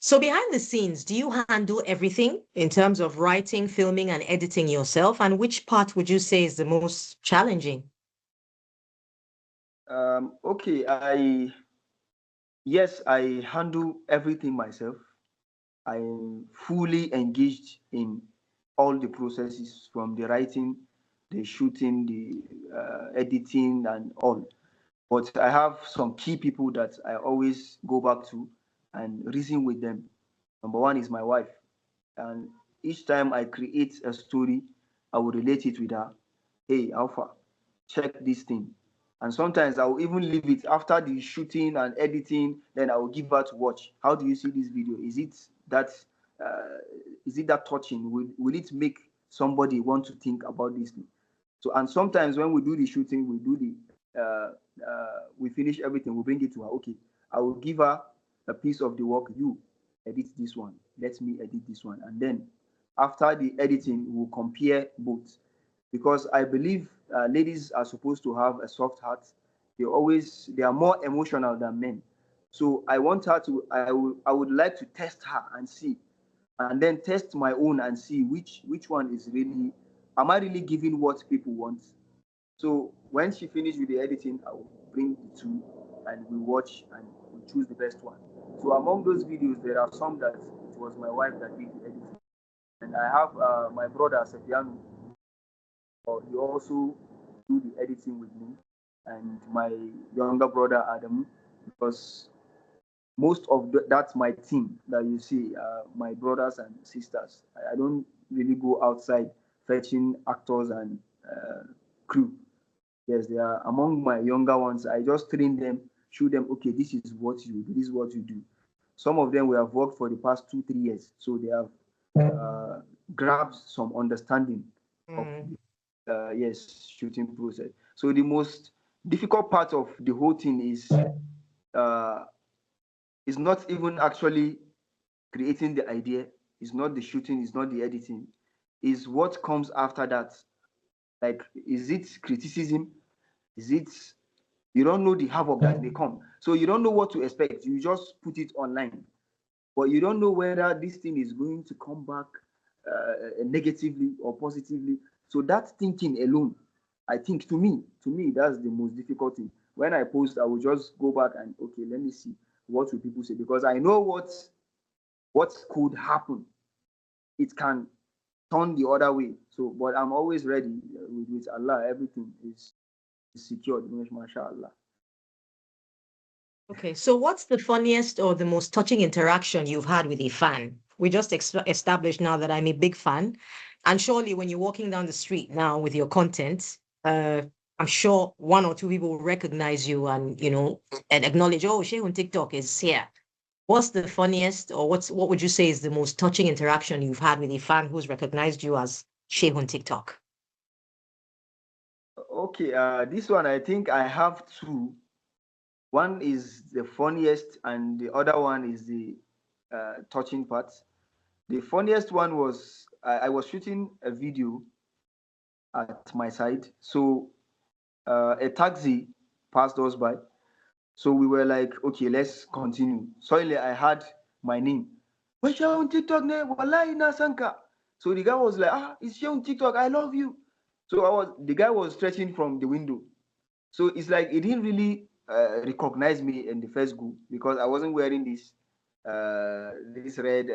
So behind the scenes, do you handle everything in terms of writing, filming, and editing yourself? And which part would you say is the most challenging? Okay, yes, I handle everything myself. I am fully engaged in all the processes from the writing, the shooting, the editing, and all. But I have some key people that I always go back to and reason with them. Number one is my wife. And each time I create a story, I will relate it with her. Hey, Alpha, check this thing. And sometimes I will even leave it after the shooting and editing, then I will give her to watch. How do you see this video? That uh, is it that touching? Will it make somebody want to think about this thing? So, and sometimes when we do the shooting, we finish everything, we bring it to her. Okay, I will give her a piece of the work. You edit this one. Let me edit this one, and then after the editing, we'll compare both. Because I believe ladies are supposed to have a soft heart. They are more emotional than men. So I want her to. I would like to test her and see, and then test my own and see which one is really. Am I really giving what people want? So when she finished with the editing, I will bring the two and we watch and we choose the best one. So among those videos, there are some that it was my wife that did the editing. And I have my brother Sefianu, he also do the editing with me, and my younger brother Adamu, because most of that's my team that you see, my brothers and sisters. I don't really go outside fetching actors and crew. Yes, they are among my younger ones. I just train them, show them, okay, this is what you do, this is what you do. Some of them we have worked for the past 2, 3 years, so they have grabbed some understanding of Mm. the yes shooting process. So the most difficult part of the whole thing uh, is not even actually creating the idea. It's not the shooting. It's not the editing. Is what comes after that. Like, is it criticism? Is it you don't know the havoc that may come. So you don't know what to expect. You just put it online, but you don't know whether this thing is going to come back negatively or positively. So that thinking alone, I think to me, that's the most difficult thing. When I post, I will just go back and okay, let me see what will people say because I know what could happen. It can turn the other way. So, but I'm always ready with Allah. Everything is secured. Mashallah. Okay, so what's the funniest or the most touching interaction you've had with a fan? We just established now that I'm a big fan. And surely when you're walking down the street now with your content, I'm sure one or two people will recognize you and, and acknowledge, oh, Shehun TikTok is here. What's the funniest or what would you say is the most touching interaction you've had with a fan who's recognized you as Shehun TikTok? Okay, this one I think I have two. One is the funniest, and the other one is the touching part. The funniest one was I was shooting a video at my side. So a taxi passed us by. So we were like, okay, let's continue. Suddenly I had my name. What's your on TikTok name? Wallahi na sanka. So the guy was like, it's your on TikTok. I love you. So the guy was stretching from the window. So it's like he didn't really recognize me in the first go because I wasn't wearing this red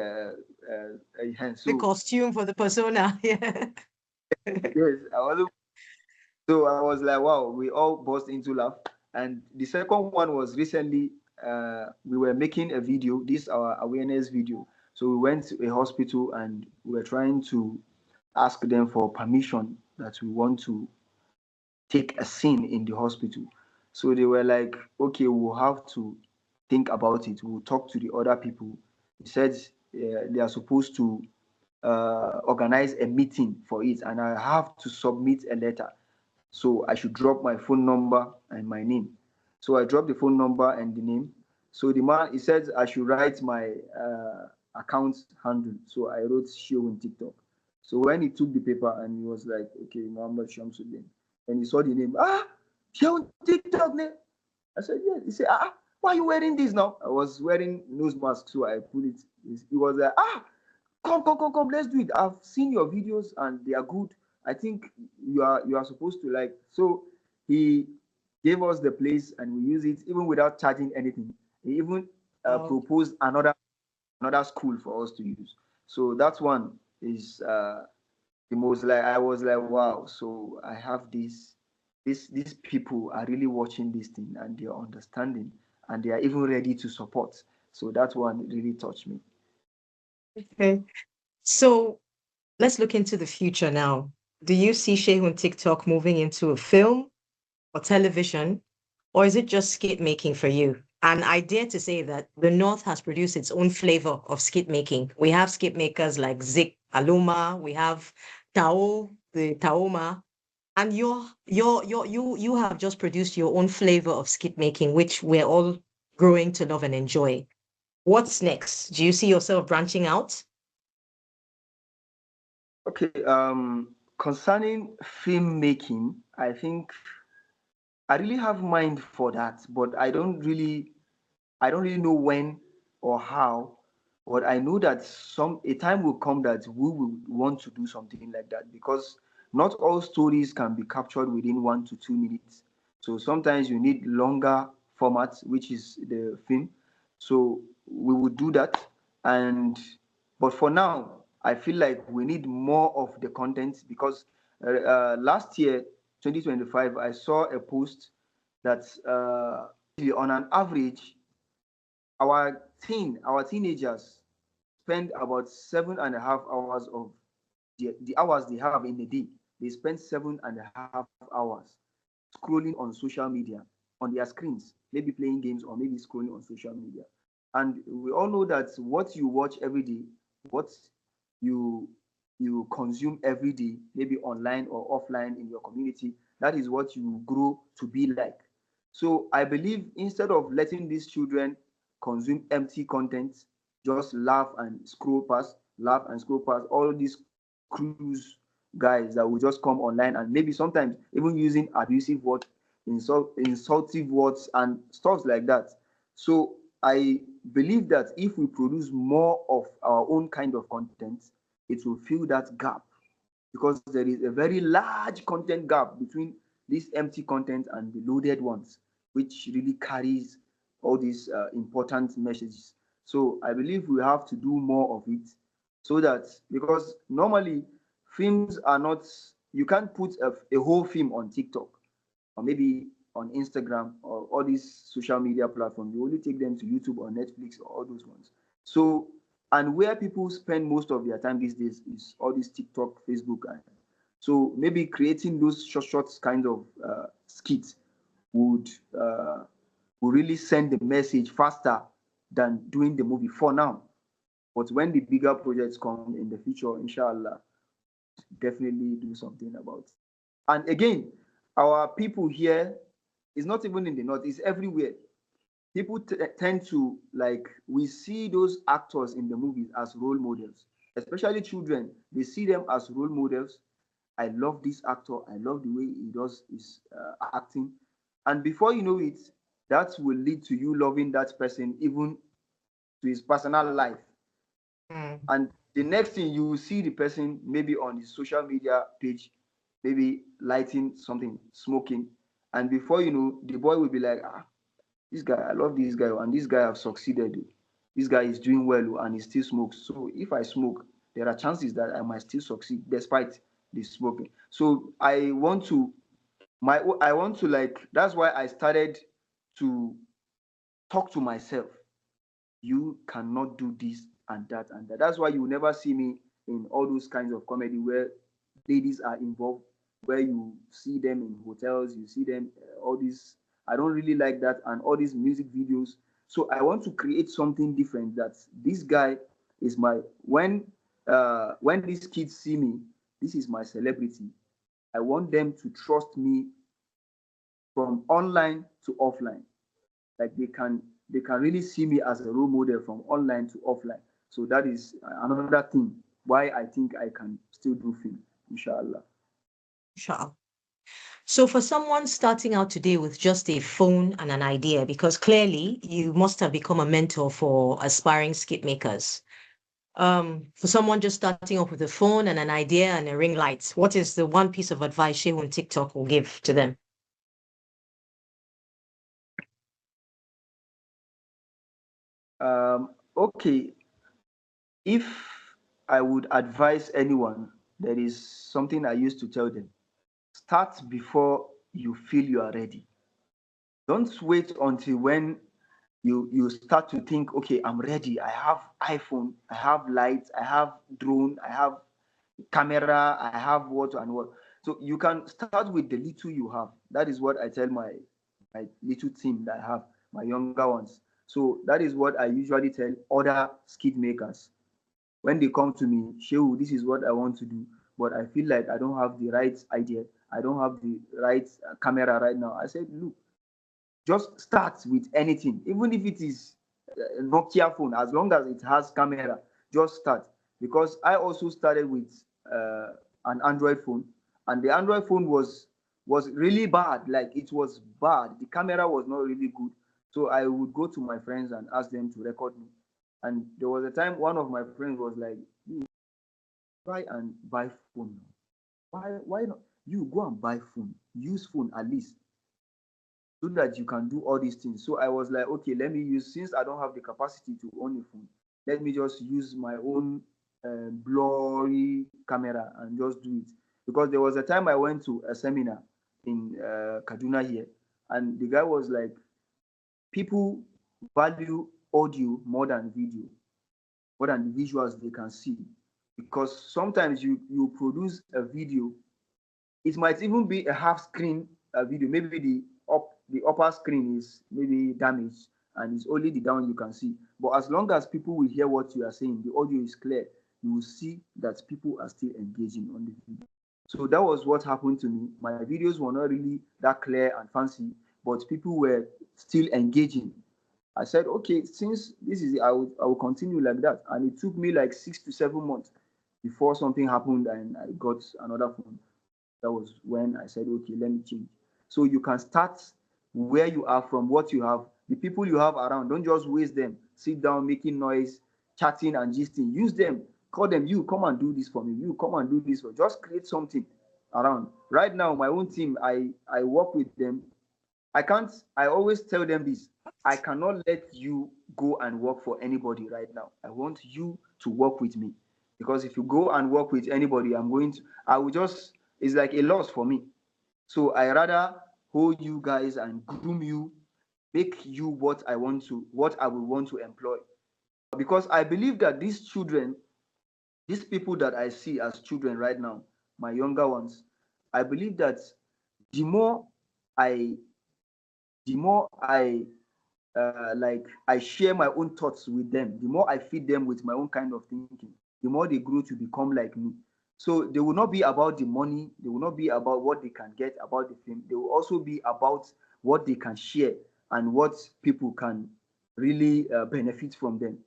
hand. The So costume for the persona. Yeah. yes, I wasn't. So I was like, wow, we all burst into laugh. And the second one was recently we were making a video, this our awareness video. So we went to a hospital and we were trying to ask them for permission that we want to take a scene in the hospital. So they were like, okay, we'll have to think about it. We'll talk to the other people. He said they are supposed to organize a meeting for it, and I have to submit a letter. So I should drop my phone number and my name. So I dropped the phone number and the name. So the man, he said I should write my account handle. So I wrote show on TikTok. So when he took the paper and he was like, okay, Muhammad Shamsuddin, and he saw the name, show on TikTok name. I said, yeah. He said, why are you wearing this now? I was wearing nose mask, so I put it. He was like, come, let's do it. I've seen your videos and they are good. I think you are supposed to like. So he gave us the place and we use it even without charging anything. He even Wow. proposed another school for us to use. So that one is the most like I was like, wow. So I have this. These people are really watching this thing and they are understanding and they are even ready to support. So that one really touched me. Okay. So let's look into the future now. Do you see Shehun TikTok moving into a film or television, or is it just skit making for you? And I dare to say that the North has produced its own flavor of skit making. We have skit makers like Zik Aluma, we have Tao, the Taoma, and you have just produced your own flavor of skit making, which we're all growing to love and enjoy. What's next? Do you see yourself branching out? Okay, concerning filmmaking, I think I really have mind for that, but I don't really know when or how. But I know that a time will come that we will want to do something like that because not all stories can be captured within 1 to 2 minutes. So sometimes you need longer formats, which is the film. So we will do that. And but for now, I feel like we need more of the content because last year, 2025, I saw a post that on an average, our teenagers spend about 7.5 hours of the hours they have in a day. They spend 7.5 hours scrolling on social media on their screens, maybe playing games or maybe scrolling on social media. And we all know that what you watch every day, what you you consume every day, maybe online or offline in your community, that is what you grow to be like. So I believe instead of letting these children consume empty content, just laugh and scroll past all these cruise guys that will just come online and maybe sometimes even using abusive words, insultive words, and stuff like that. So I believe that if we produce more of our own kind of content, it will fill that gap because there is a very large content gap between this empty content and the loaded ones, which really carries all these important messages. So I believe we have to do more of it so that because normally films are not, you can't put a whole film on TikTok or maybe on Instagram or all these social media platforms. You only take them to YouTube or Netflix or all those ones. So, and where people spend most of their time these days is all these TikTok, Facebook, and so maybe creating those short kind of skits would uh, would really send the message faster than doing the movie for now. But when the bigger projects come in the future, inshallah, definitely do something about it. And again, our people here is not even in the north, it's everywhere. People tend to like, we see those actors in the movies as role models, especially children. They see them as role models. I love this actor. I love the way he does his acting. And before you know it, that will lead to you loving that person, even to his personal life. Mm. And the next thing you will see the person maybe on his social media page, maybe lighting something, smoking. And before you know, the boy will be like, this guy, I love this guy, and this guy have succeeded. This guy is doing well and he still smokes. So if I smoke, there are chances that I might still succeed despite the smoking. So I want to like, that's why I started to talk to myself. You cannot do this and that and that. That's why you will never see me in all those kinds of comedy where ladies are involved, where you see them in hotels, you see them all these. I don't really like that, and all these music videos. So I want to create something different. That this guy is my when these kids see me, this is my celebrity. I want them to trust me from online to offline. Like they can really see me as a role model from online to offline. So that is another thing why I think I can still do film, inshallah. Sure. So for someone starting out today with just a phone and an idea, because clearly you must have become a mentor for aspiring skit makers. For someone just starting off with a phone and an idea and a ring light, what is the one piece of advice Shehun TikTok will give to them? Okay, if I would advise anyone, there is something I used to tell them. Start before you feel you are ready. Don't wait until when you start to think, okay, I'm ready. I have iPhone, I have lights, I have drone, I have camera, I have what and what. So you can start with the little you have. That is what I tell my little team that I have, my younger ones. So that is what I usually tell other skid makers when they come to me. Shehu, this is what I want to do, but I feel like I don't have the right idea. I don't have the right camera right now. I said, look, just start with anything, even if it is a Nokia phone, as long as it has camera, just start. Because I also started with an Android phone, and the Android phone was really bad. Like it was bad. The camera was not really good. So I would go to my friends and ask them to record me. And there was a time one of my friends was like, "You try and buy phone. Why not? You go and buy phone. Use phone at least so that you can do all these things." So I was like, okay, let me use, since I don't have the capacity to own a phone, let me just use my own blurry camera and just do it. Because there was a time I went to a seminar in Kaduna here, and the guy was like, people value audio more than video, more than the visuals they can see. Because sometimes you produce a video, it might even be a half screen video. Maybe the upper screen is maybe damaged and it's only the down you can see. But as long as people will hear what you are saying, the audio is clear, you will see that people are still engaging on the video. So that was what happened to me. My videos were not really that clear and fancy, but people were still engaging. I said, okay, since this is it, I will continue like that. And it took me like 6 to 7 months before something happened and I got another phone. That was when I said, okay, let me change. So you can start where you are from what you have. The people you have around, don't just waste them. Sit down, making noise, chatting and gisting. Use them. Call them, you come and do this for me. You come and do this for. Just create something around. Right now, my own team, I work with them. I always tell them this. I cannot let you go and work for anybody right now. I want you to work with me. Because if you go and work with anybody, I will just, it's like a loss for me. So I rather hold you guys and groom you, make you what I will want to employ. Because I believe that these children, these people that I see as children right now, my younger ones, I believe that the more I the more I share my own thoughts with them, the more I feed them with my own kind of thinking, the more they grow to become like me. So they will not be about the money, they will not be about what they can get about the fame. They will also be about what they can share and what people can really benefit from them.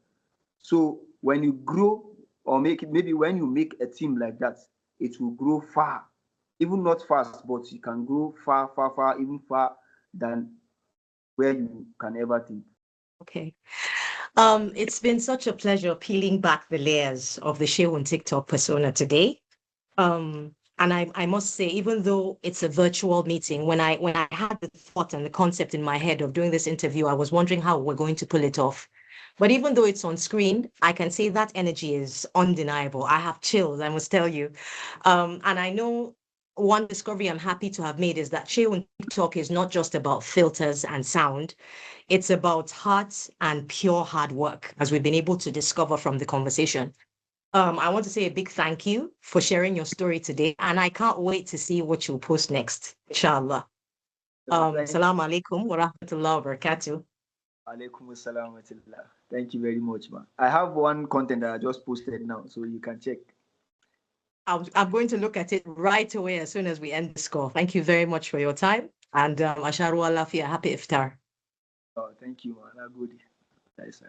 So when you grow, or maybe when you make a team like that, it will grow far, even not fast, but you can grow far, far, far, even far than where you can ever think. Okay. It's been such a pleasure peeling back the layers of the Shehun TikTok persona today. And I must say, even though it's a virtual meeting, when I had the thought and the concept in my head of doing this interview, I was wondering how we're going to pull it off. But even though it's on screen, I can say that energy is undeniable. I have chills, I must tell you. And I know one discovery I'm happy to have made is that Shehun TikTok is not just about filters and sound. It's about heart and pure hard work, as we've been able to discover from the conversation. I want to say a big thank you for sharing your story today, and I can't wait to see what you'll post next, inshallah. Salaam alaikum wa rahmatullah wa barakatuh. Alaikum assalam wa rahmatullah. Thank you very much, man. I have one content that I just posted now, so you can check. I'm going to look at it right away as soon as we end this call. Thank you very much for your time, and Asharu Allah fi happy iftar. Oh, thank you, man. Good. Nice.